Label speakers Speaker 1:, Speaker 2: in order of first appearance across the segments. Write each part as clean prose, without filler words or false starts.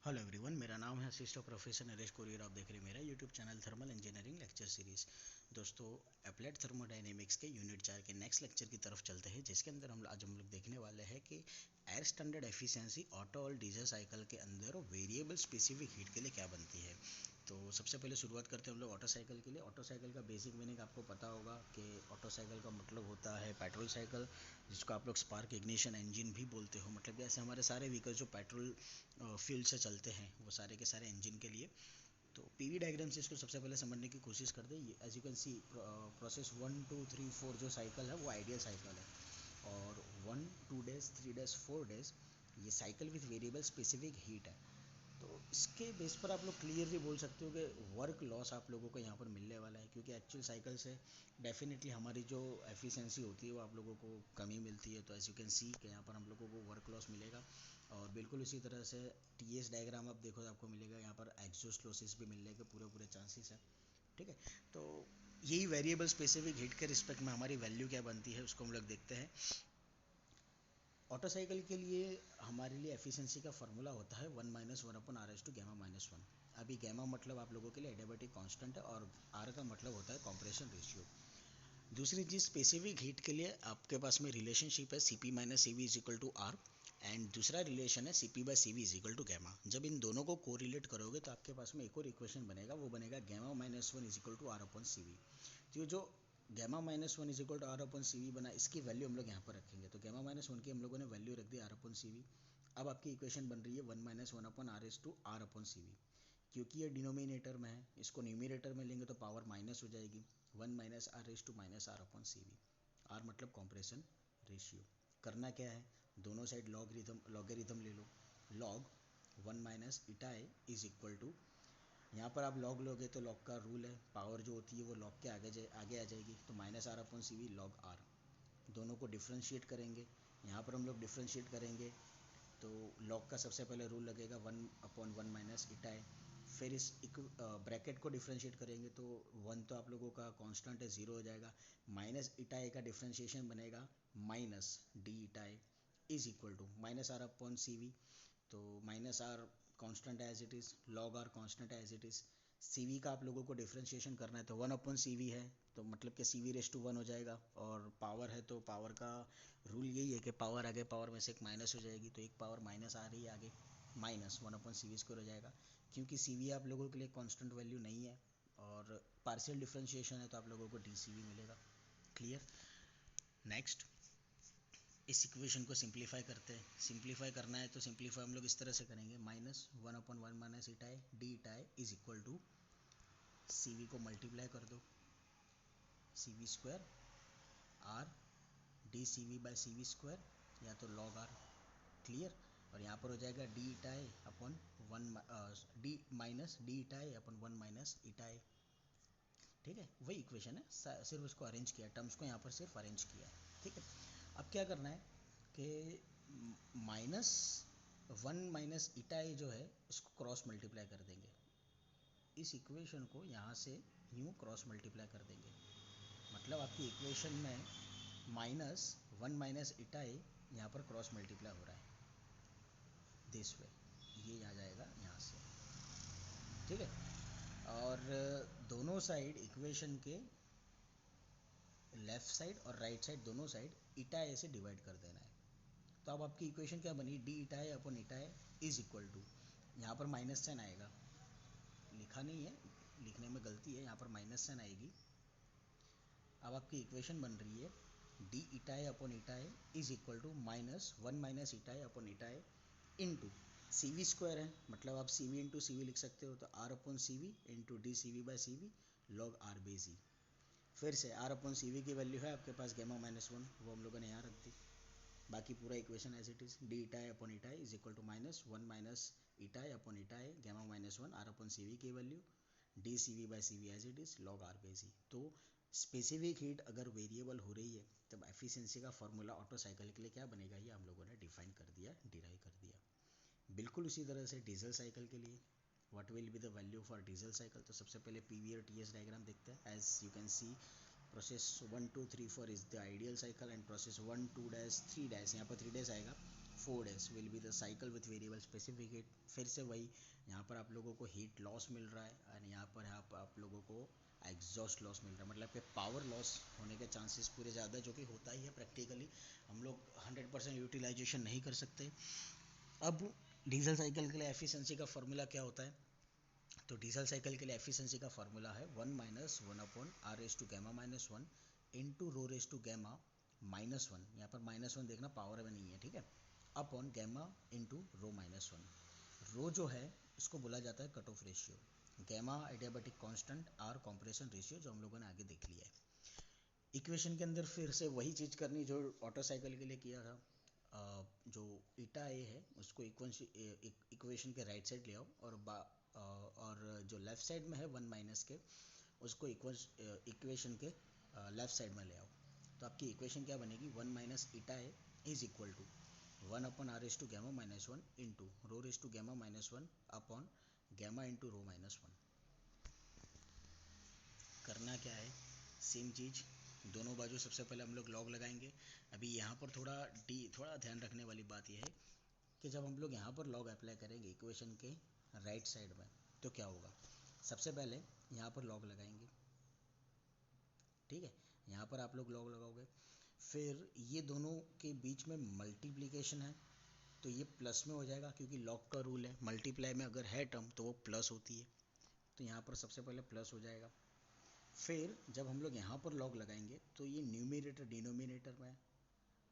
Speaker 1: Hello everyone, मेरा नाम है असिस्टेंट प्रोफेसर नरेश कोरियर। आप देख रहे हैं मेरा YouTube channel thermal engineering lecture series. दोस्तों, अप्लाइड थर्मोडायनेमिक्स के यूनिट 4 के नेक्स्ट लेक्चर की तरफ चलते हैं, जिसके अंदर आज हम लोग देखने वाले हैं कि एयर स्टैंडर्ड एफिशिएंसी ऑटो और डीजल साइकिल के अंदर वेरिएबल स्पेसिफिक हीट के लिए क्या बनती है। तो सबसे पहले शुरुआत करते हैं हम लोग ऑटो साइकिल के लिए। ऑटो साइकिल का बेसिक मीनिंग आपको पता होगा कि ऑटो साइकिल का मतलब होता है पेट्रोल साइकिल, जिसको आप लोग स्पार्क इग्निशन इंजन भी बोलते हो। मतलब जैसे हमारे सारे व्हीकल जो पेट्रोल फ्यूल से चलते हैं, वो सारे के सारे इंजन के लिए। तो पीवी डायग्राम से इसको सबसे पहले समझने की कोशिश करते हैं। As you can see, process 1 2 3 4 जो साइकिल है वो आइडियल साइकिल है, और 1 2 डेज 3 डेज 4 डेज ये cycle with variable specific heat है। तो इसके बेस पर आप लोग क्लियरली बोल सकते हो कि वर्क लॉस आप लोगों को यहाँ पर मिलने वाला है, क्योंकि एक्चुअल साइकिल से डेफिनेटली हमारी जो एफिशिएंसी होती है वो आप लोगों को कमी मिलती है। तो एज यू कैन सी कि यहाँ पर हम लोगों को वर्क लॉस मिलेगा। और बिल्कुल इसी तरह से टीएस डायग्राम आप देखो तो आपको मिलेगा, यहाँ पर एग्जॉस्ट लॉसेस भी मिलने के पूरे चांसेस है। ठीक है, तो यही वेरिएबल स्पेसिफिक हीट के रिस्पेक्ट में हमारी वैल्यू क्या बनती है उसको हम लोग देखते हैं। ऑटो साइकिल के लिए हमारे लिए एफिशिएंसी का फार्मूला होता है 1 - 1/r/γ - 1। अभी गैमा मतलब आप लोगों के लिए एडियाबेटिक कांस्टेंट है, और आर का मतलब होता है कंप्रेशन रेशियो। दूसरी चीज़, स्पेसिफिक हीट के लिए आपके पास में रिलेशनशिप है CP - CV = R, एंड दूसरा रिलेशन है CP/CV = गैमा। जब इन दोनों को कोरिलेट करोगे तो आपके पास में एक और इक्वेशन बनेगा, वो बनेगा γ - 1 = R/CV। तो जो γ - 1 = R/CV बना, इसकी वैल्यू हम लोग यहाँ पर रखेंगे। तो γ - 1 की हम लोगों ने वैल्यू रख दी R/CV। अब आपकी इक्वेशन बन रही है 1 - 1/R/CV। क्योंकि ये डिनोमिनेटर में है, इसको न्यूमरेटर में लेंगे तो पावर माइनस हो जाएगी। 1 - R/CV। R मतलब कंप्रेशन रेशियो। करना क्या है, दोनों साइड लॉगरिथम ले लो। लॉग 1 - η इज इक्वल टू, यहाँ पर आप लॉग लोगे तो लॉग का रूल है, पावर जो होती है वो लॉग के आगे आ जाएगी। तो -R/CV log R। दोनों को डिफ्रेंशिएट करेंगे, यहाँ पर हम लोग डिफ्रेंशिएट करेंगे तो लॉग का सबसे पहले रूल लगेगा 1/1 - η। फिर इस ब्रैकेट को डिफ्रेंशिएट करेंगे तो 1 तो आप लोगों का कांस्टेंट है, 0 हो जाएगा। -η का डिफ्रेंशिएशन बनेगा -dη is equal to -R/CV। तो -R कांस्टेंट है as it is, log R constant है एज इट इज़। CV का आप लोगों को डिफ्रेंशिएशन करना है तो 1/CV है, तो मतलब कि CV⁻1 हो जाएगा। और पावर है तो पावर का रूल यही है कि पावर आगे पावर में से एक माइनस हो जाएगी, तो एक पावर माइनस आ रही है आगे, -1/CV² हो जाएगा। क्योंकि CV आप लोगों के लिए कांस्टेंट वैल्यू नहीं है और पार्शियल डिफरेंशिएशन है, तो आप लोगों को DCV मिलेगा। क्लियर। नेक्स्ट, इस इक्वेशन को सिंप्लीफाई करते हैं। सिंप्लीफाई करना है तो सिंप्लीफाई हम लोग इस तरह से करेंगे, -1/1 - η dη is equal to CV को मल्टीप्लाई कर दो, CV² R dCV/CV², या तो log R। क्लियर। और यहाँ पर हो जाएगा dη अपन 1 -dη/1 - η। ठीक है, वही इक्वेशन है, सिर्फ उसको अरेंज किया, टर्म्स को यहाँ पर सिर्फ अरेंज किया है। ठीक है, अब क्या करना है कि -1 - η जो है इसको क्रॉस मल्टीप्लाई कर देंगे। इस इक्वेशन को यहाँ से यूँ क्रॉस मल्टीप्लाई कर देंगे, मतलब आपकी इक्वेशन में -1 - η यहाँ पर क्रॉस मल्टीप्लाई हो रहा है दिस वे, ये आ जाएगा यहाँ से। ठीक है, और दोनों साइड इक्वेशन के लेफ़्ट साइड और राइट साइड दोनों साइड η से डिवाइड कर देना है। तो अब आपकी इक्वेशन क्या बनी, dη/η इज इक्वल टू, यहाँ पर माइनस साइन आएगा, लिखा नहीं है, लिखने में गलती है, यहाँ पर माइनस साइन आएगी। अब आपकी इक्वेशन बन रही है dη/η is equal to -1 - η/η into CV² है, मतलब आप CV इंटू CV लिख सकते हो, तो R/CV into dCV/CV log R/Z। फिर से R/CV की वैल्यू है आपके पास γ - 1, वो हम लोगों ने यहाँ रख दी। बाकी पूरा equation as it is, dη/η is equal to -1 - η/η γ - 1 R/CV की value, dCV/CV as it is log R/Z। तो स्पेसिफिक हीट अगर वेरिएबल हो रही है तब एफिशिएंसी का फार्मूला ऑटो साइकिल के लिए क्या बनेगा, ये हम लोगों ने डिफाइन कर दिया, डिराइव कर दिया। बिल्कुल उसी तरह से डीजल साइकिल के लिए what will be the value for diesel cycle. तो सबसे पहले PV और TS डायग्राम देखते हैं। As you can see, process 1 2 3 4 is the ideal cycle, and process 1 2 - 3 यहाँ पर 3 आएगा 4 days will be the cycle with variable specific heat। फिर से वही, यहाँ पर आप लोगों को हीट लॉस मिल रहा है और यहाँ पर आप लोगों को एग्जॉस्ट लॉस मिल रहा है, मतलब कि पावर लॉस होने के चांसेस पूरे ज़्यादा, जो कि होता ही है प्रैक्टिकली। हम लोग 100% यूटिलाइजेशन नहीं कर सकते। अब डीजल साइकिल के लिए एफिशिएंसी का फार्मूला क्या होता है? तो डीजल साइकिल के लिए एफिशिएंसी का फार्मूला है 1 minus 1 upon R raise to gamma minus 1 into rho raise to gamma minus 1, यहाँ पर माइनस 1 देखना पावर में नहीं है, ठीक है, upon gamma into rho minus 1। Rho जो है इसको बोला जाता है cut off ratio, gamma adiabatic constant, R compression ratio, जो हम लोगों ने आगे देख लिया है। इक्वेशन के अंदर फिर से वही चीज़ करनी जो ऑटो साइकिल के लिए किया था। जो ईटा ए है उसको इक्वेशन के राइट साइड ले आओ और जो लेफ़्ट साइड में है 1 माइनस के उसको इक्वेशन के लेफ़्ट साइड में ले आओ। तो आपकी इक्वेशन क्या बनेगी? 1 minus eta A is equal to 1 upon R raise to gamma minus 1 into rho raise to gamma minus 1 upon gamma into rho minus 1। करना क्या है? सेम चीज़, दोनों बाजू सबसे पहले हम लोग लॉग लगाएंगे। अभी यहाँ पर थोड़ा ध्यान रखने वाली बात यह है कि जब हम लोग यहाँ पर लॉग अप्लाई करेंगे इक्वेशन के राइट साइड में, तो क्या होगा? सबसे पहले यहाँ पर लॉग लगाएंगे, ठीक है, यहाँ पर आप लोग लॉग लगाओगे, फिर ये दोनों के बीच में मल्टीप्लिकेशन है तो ये प्लस में हो जाएगा, क्योंकि लॉग का रूल है मल्टीप्लाई में अगर है टर्म तो वो प्लस होती है, तो यहाँ पर सबसे पहले प्लस हो जाएगा। फिर जब हम लोग यहाँ पर लॉग लगाएंगे तो ये न्यूमरेटर डिनोमिनेटर में है,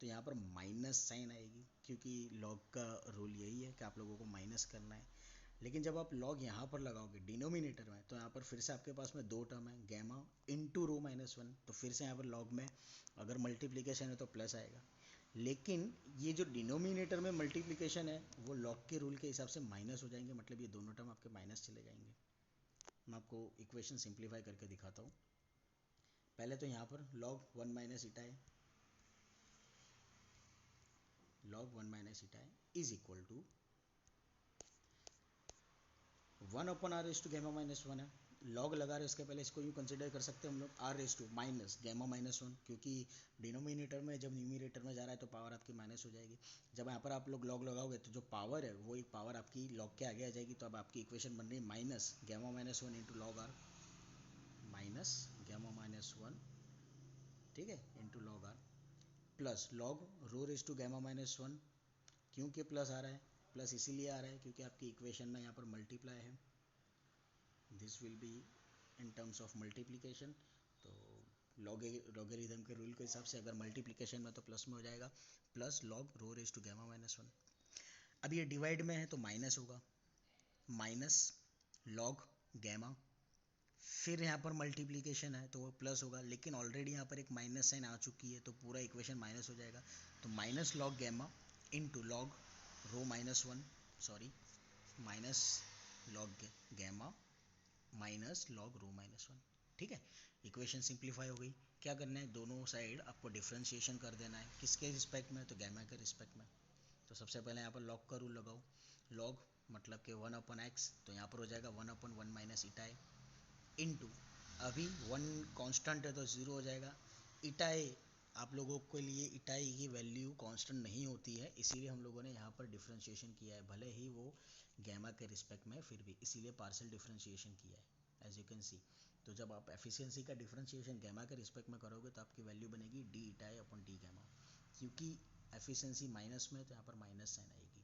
Speaker 1: तो यहाँ पर माइनस साइन आएगी, क्योंकि लॉग का रूल यही है कि आप लोगों को माइनस करना है। लेकिन जब आप लॉग यहाँ पर लगाओगे डिनोमिनेटर में, तो यहाँ पर फिर से आपके पास में दो टर्म है, गैमा इंटू रो माइनस 1, तो फिर से यहाँ पर लॉग में अगर मल्टीप्लिकेशन है तो प्लस आएगा। लेकिन ये जो डिनोमिनेटर में मल्टीप्लिकेशन है वो लॉग के रूल के हिसाब से माइनस हो जाएंगे, मतलब ये दोनों टर्म आपके माइनस चले जाएंगे। मैं आपको इक्वेशन सिंप्लीफाई करके दिखाता हूँ। पहले तो यहाँ पर log 1 माइनस ईटा है, log 1 माइनस ईटा है is equal to 1 upon R raise to gamma minus 1 है। लॉग लगा रहे उसके पहले इसको यूँ कंसिडर कर सकते हैं हम लोग R raise to minus gamma minus 1, क्योंकि डिनोमिनेटर में जब न्यूमिनेटर में जा रहा है तो पावर आपकी माइनस हो जाएगी। जब यहाँ पर आप लोग लॉग लगाओगे तो जो पावर है वो एक पावर आपकी लॉग के आगे आ जाएगी, तो अब आपकी इक्वेशन बन रही है minus gamma minus 1 into log R, minus gamma minus 1, ठीक है, into log R, plus log rho raise to gamma minus 1। क्योंकि प्लस आ रहा है, प्लस इसीलिए आ रहा है क्योंकि आपकी इक्वेशन में यहाँ पर मल्टीप्लाई है, this will be in terms of multiplication. तो लॉगरिथम के रूल के हिसाब से अगर मल्टीप्लिकेशन में तो प्लस में हो जाएगा, plus log rho raise to gamma minus 1। अब ये डिवाइड में है तो माइनस होगा, माइनस लॉग गैमा, फिर यहाँ पर मल्टीप्लिकेशन है तो वो प्लस होगा, लेकिन ऑलरेडी यहाँ पर एक माइनस साइन आ चुकी है तो पूरा इक्वेशन माइनस हो जाएगा। तो minus log gamma into log rho minus 1, sorry minus log gamma minus log rho minus 1, ठीक है। इक्वेशन सिंप्लीफाई हो गई। क्या करना है? दोनों साइड आपको डिफ्रेंशिएशन कर देना है, किसके रिस्पेक्ट में? तो गैमा के रिस्पेक्ट में। तो सबसे पहले यहाँ पर लॉग का रूल लगाओ, लॉग मतलब कि 1 अपन एक्स, तो यहाँ पर हो जाएगा 1 अपन 1 माइनस ईटा है इंटू, अभी 1 कांस्टेंट है तो 0 हो जाएगा। ईटा ए आप लोगों के लिए ईटा ए की वैल्यू कांस्टेंट नहीं होती है, इसीलिए हम लोगों ने यहाँ पर डिफ्रेंशिएशन किया है, भले ही वो गैमा के रिस्पेक्ट में, फिर भी इसीलिए पार्शियल डिफ्रेंशिएशन किया है एज यू कैन सी। तो जब आप एफिशिएंसी का डिफ्रेंशिएशन गैमा के रिस्पेक्ट में करोगे तो आपकी वैल्यू बनेगी डी ईटा ए अपॉन डी गैमा, क्योंकि एफिशिएंसी माइनस में तो यहाँ पर माइनस साइन आएगी,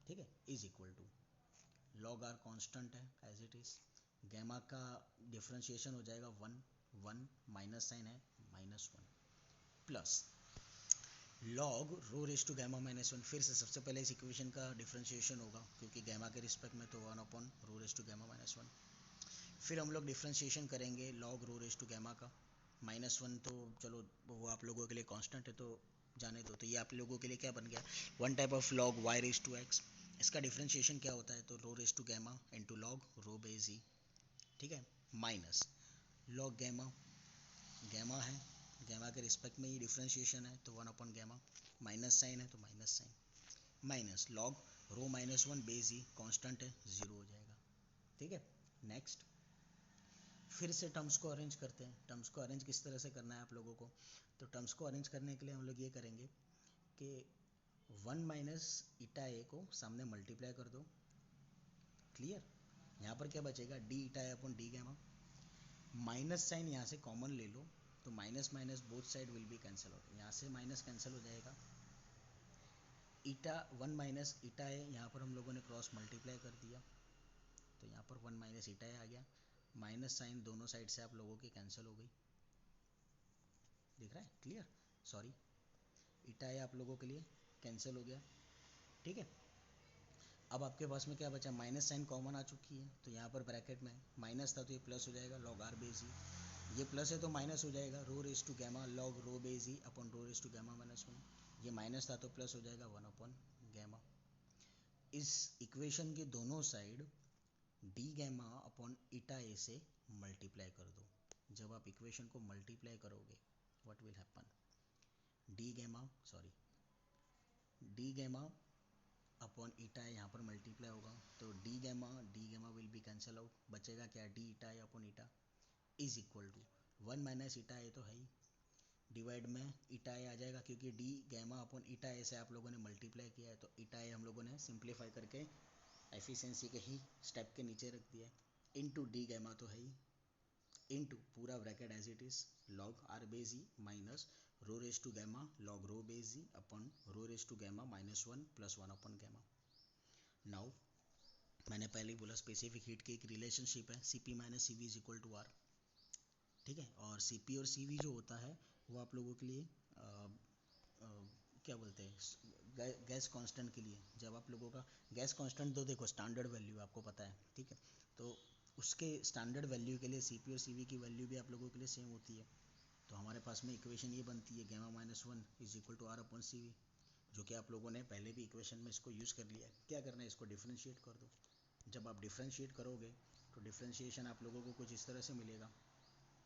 Speaker 1: ठीक है, is equal to log R constant है एज इट इज़, गैमा का डिफ्रेंशिएशन हो जाएगा 1 1 माइनस साइन है -1 plus log rho raise to gamma minus 1। फिर से सबसे पहले इस इक्वेशन का डिफ्रेंशिएशन होगा क्योंकि गैमा के रिस्पेक्ट में, तो 1 upon rho raise to gamma minus 1। फिर हम लोग डिफ्रेंशिएशन करेंगे log rho raise to gamma का, -1 तो चलो वो आप लोगों के लिए कांस्टेंट है तो जाने दो, तो ये आप लोगों के लिए क्या बन गया? One type of log y raise to x. इसका डिफ्रेंशिएशन क्या होता है? तो rho raise to gamma into log rho base e, ठीक है, माइनस लॉग गैमा, गैमा है, गैमा के रिस्पेक्ट में ये डिफ्रेंशिएशन है तो 1 अपॉन गैमा, माइनस साइन है तो minus sign, minus log rho minus 1 base ई, कांस्टेंट है 0 हो जाएगा, ठीक है। नेक्स्ट फिर से टर्म्स को अरेंज करते हैं। टर्म्स को अरेंज किस तरह से करना है आप लोगों को? तो टर्म्स को अरेंज करने के लिए हम लोग ये करेंगे कि 1 माइनस ईटा ए को सामने मल्टीप्लाई कर दो, क्लियर। यहाँ पर क्या बचेगा, डी ईटा ए upon d gamma. Minus sign यहाँ से कॉमन ले लो, तो minus minus both side will be cancel out, यहाँ से माइनस कैंसिल हो जाएगा। ईटा 1 माइनस ईटा है, यहाँ पर हम लोगों ने क्रॉस मल्टीप्लाई कर दिया, तो यहाँ पर 1 माइनस ईटा है आ गया। माइनस साइन दोनों साइड से आप लोगों की कैंसिल हो गई, दिख रहा है, क्लियर। सॉरी, ईटा है आप लोगों के लिए कैंसिल हो गया, ठीक है। अब आपके पास में क्या बचा, माइनस साइन कॉमन आ चुकी है, तो यहाँ पर ब्रैकेट में माइनस था तो ये प्लस हो जाएगा, लॉग आर बेस ई, ये प्लस है तो माइनस हो जाएगा, rho raise to gamma log rho base e upon rho raise to gamma minus 1, ये माइनस था तो प्लस हो जाएगा 1 अपॉन गैमा। इस इक्वेशन के दोनों side D gamma upon eta ए से मल्टीप्लाई कर दो। जब आप इक्वेशन को मल्टीप्लाई करोगे what will happen, d gamma upon eta a यहाँ पर मल्टीप्लाई होगा, तो d gamma will be cancel out, बचेगा क्या, d eta A upon eta is equal to 1 minus eta a तो है ही, डिवाइड में ईटा ए आ जाएगा, क्योंकि डी गैमा अपॉन ईटा ए से आप लोगों ने मल्टीप्लाई किया है, तो ईटा ए हम लोगों ने सिंप्लीफाई करके एफिशिएंसी के ही स्टेप के नीचे रख दिया है, इनटू डी गैमा तो है ही, इनटू पूरा bracket as it is log R base e minus rho raise to gamma log rho base e upon rho raise to gamma minus 1 plus 1 upon gamma. Now मैंने पहले ही बोला specific heat की एक relationship है, C P minus C V is equal to R, ठीक है। और C P और सी वी जो होता है वो आप लोगों के लिए क्या बोलते हैं, गैस कांस्टेंट के लिए, जब आप लोगों का गैस कांस्टेंट तो देखो स्टैंडर्ड वैल्यू आपको पता है, ठीक है, तो उसके स्टैंडर्ड वैल्यू के लिए सी पी और सी वी की वैल्यू भी आप लोगों के लिए सेम होती है। तो हमारे पास में इक्वेशन ये बनती है gamma minus 1 is equal to R upon C V, जो कि आप लोगों ने पहले भी इक्वेशन में इसको यूज़ कर लिया है। क्या करना है, इसको डिफ्रेंशिएट कर दो। जब आप डिफ्रेंशिएट करोगे तो डिफ्रेंशिएशन आप लोगों को कुछ इस तरह से मिलेगा,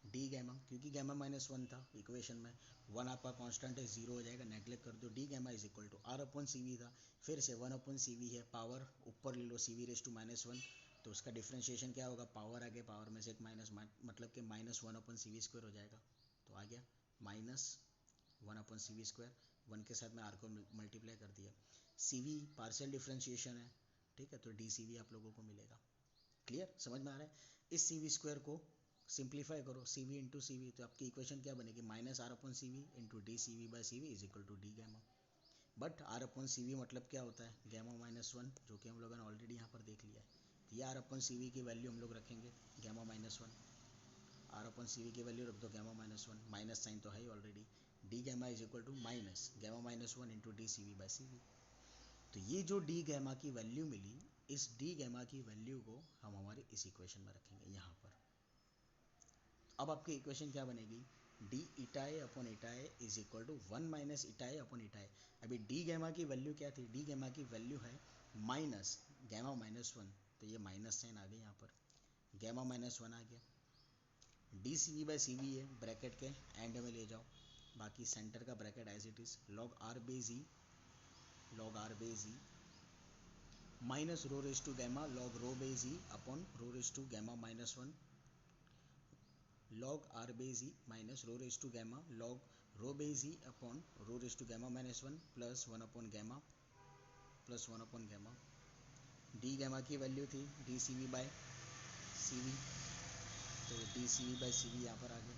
Speaker 1: डी गैमा, क्योंकि गैमा माइनस 1 था इक्वेशन में, 1 आपका कांस्टेंट है, 0 हो जाएगा, नेगलेक्ट कर दो, d gamma is equal to R upon C V था, फिर से 1 अपॉन सी वी है, पावर ऊपर ले लो C V raise to minus 1, तो उसका डिफ्रेंशिएशन क्या होगा, पावर आगे पावर में से एक माइनस, मतलब कि minus 1 upon C V square हो जाएगा, तो आ गया minus 1 upon C V square, 1 के साथ में आर को मल्टीप्लाई कर दिया, सी वी पार्शियल डिफ्रेंशिएशन है, ठीक है, तो डी सी वी आप लोगों को मिलेगा, क्लियर, समझ में आ रहा है। इस सी वी स्क्वायर को सिंप्लीफाई करो, C V into C V, तो आपकी इक्वेशन क्या बनेगी, minus R upon C V into d C V by C V is equal to d gamma. But R upon C V मतलब क्या होता है, गैमा माइनस 1, जो कि हम लोगों ने ऑलरेडी यहाँ पर देख लिया है, तो ये आर अपॉन सी वी की वैल्यू हम लोग रखेंगे gamma minus 1, R upon C V की वैल्यू रख दो गैमा माइनस 1, माइनस साइन तो है ही already, d gamma is equal to minus gamma minus 1 into d C V by C V. तो ये जो डी गैमा की वैल्यू मिली, इस डी गैमा की वैल्यू को हम हमारे इस इक्वेशन में रखेंगे यहाँ पर। अब आपकी इक्वेशन क्या बनेगी, d eta A upon eta A is equal to 1 minus eta A upon eta a. अभी डी गैमा की वैल्यू क्या थी, डी गैमा की वैल्यू है माइनस गैमा माइनस 1, तो ये माइनस साइन आ गई यहाँ पर, गैमा माइनस 1 आ गया, d C V by C V है, ब्रैकेट के एंड में ले जाओ, बाकी सेंटर का bracket as it is log R base e minus rho raise to gamma log rho base e upon rho raise to gamma minus 1 log r base e minus rho raise to gamma log rho base e upon rho raise to gamma minus 1 plus 1 upon gamma plus 1 upon gamma. D gamma की value थी d C V by C V, तो d C V by C V यहाँ पर आ गया,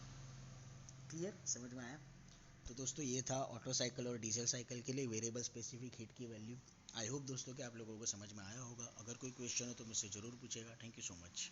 Speaker 1: clear, समझ में आया। तो दोस्तों ये था ऑटो साइकिल और डीजल साइकिल के लिए वेरिएबल स्पेसिफिक हीट की वैल्यू। आई होप दोस्तों कि आप लोगों को समझ में आया होगा। अगर कोई क्वेश्चन हो तो मुझसे ज़रूर पूछेगा। Thank you so much.